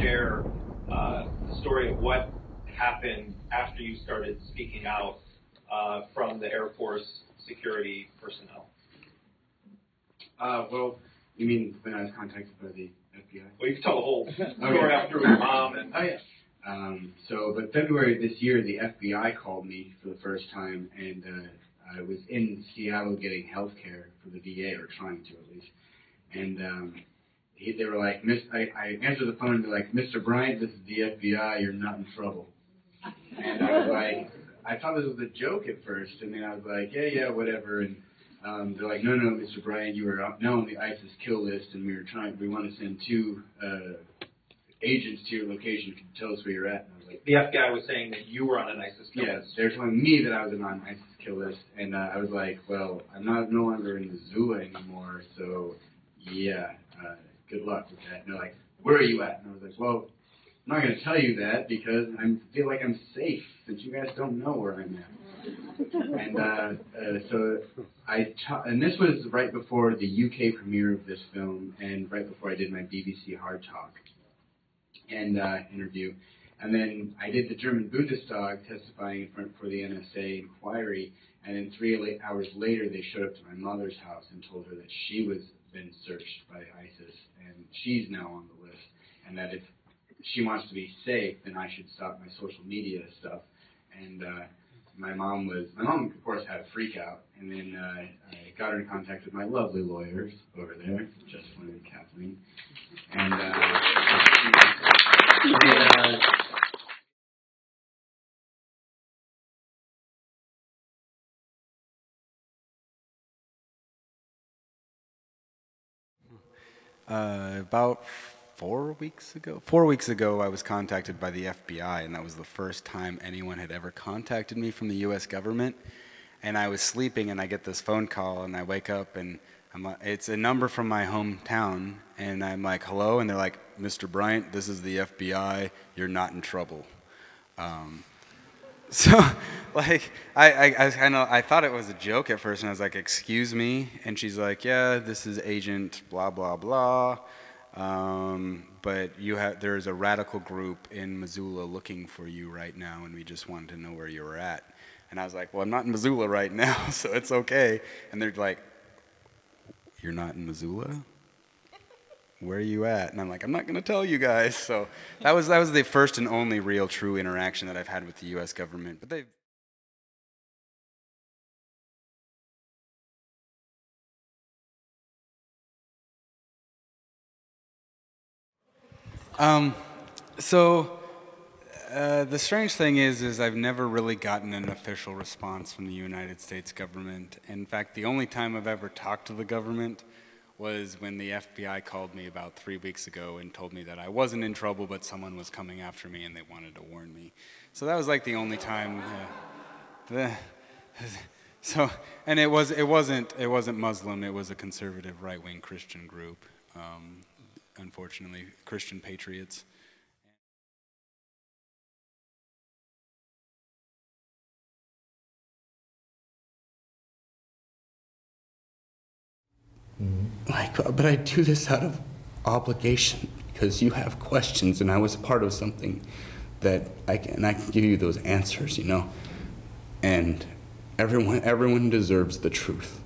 share the story of what happened after you started speaking out from the Air Force security personnel? Well, you mean when I was contacted by the FBI? Well, you can tell the whole story after your mom and... Oh, yeah. But February this year, the FBI called me for the first time, and I was in Seattle getting health care for the VA, or trying to at least. And they were like, I answered the phone, and they're like, "Mr. Bryant, this is the FBI, you're not in trouble." And I was like, I thought this was a joke at first, and then I was like, yeah, whatever. And they're like, no, Mr. Bryant, you are now on the ISIS kill list, and we want to send 2 agents to your location. Can you tell us where you're at? And I was like, the FBI was saying that you were on an ISIS kill list. Yes, they were telling me that I was on an ISIS kill list, and I was like, well, I'm no longer in Missoula anymore, so yeah, good luck with that. And they're like, where are you at? And I was like, well, I'm not going to tell you that because I feel like I'm safe since you guys don't know where I'm at. And this was right before the UK premiere of this film, and right before I did my BBC Hard Talk and interview. And then I did the German Bundestag testifying for the NSA inquiry, and then 3 hours later they showed up to my mother's house and told her that she was been searched by ISIS, and she's now on the list, and that if she wants to be safe, then I should stop my social media stuff. And my mom, of course, had a freak out, and then I got her in contact with my lovely lawyers over there, Justin and Kathleen. And about 4 weeks ago, I was contacted by the FBI, and that was the first time anyone had ever contacted me from the U.S. government. And I was sleeping, and I get this phone call, and I wake up, and it's a number from my hometown, and I'm like, hello, and they're like, Mr. Bryant, this is the FBI, you're not in trouble. So, like, I thought it was a joke at first, and I was like, excuse me, and she's like, yeah, this is Agent blah, blah, blah, but there's a radical group in Missoula looking for you right now, and we just wanted to know where you were at. And I was like, well, I'm not in Missoula right now, so it's okay. And they're like, you're not in Missoula? Where are you at? And I'm like, I'm not going to tell you guys. So that was the first and only real true interaction that I've had with the U.S. government. But they've the strange thing is I've never really gotten an official response from the United States government. In fact, the only time I've ever talked to the government was when the FBI called me about 3 weeks ago and told me that I wasn't in trouble, but someone was coming after me and they wanted to warn me. So that was like the only time. And it wasn't Muslim. It was a conservative right-wing Christian group. Unfortunately, Christian Patriots. But I do this out of obligation because you have questions, and I was part of something that I can give you those answers, you know. And everyone deserves the truth.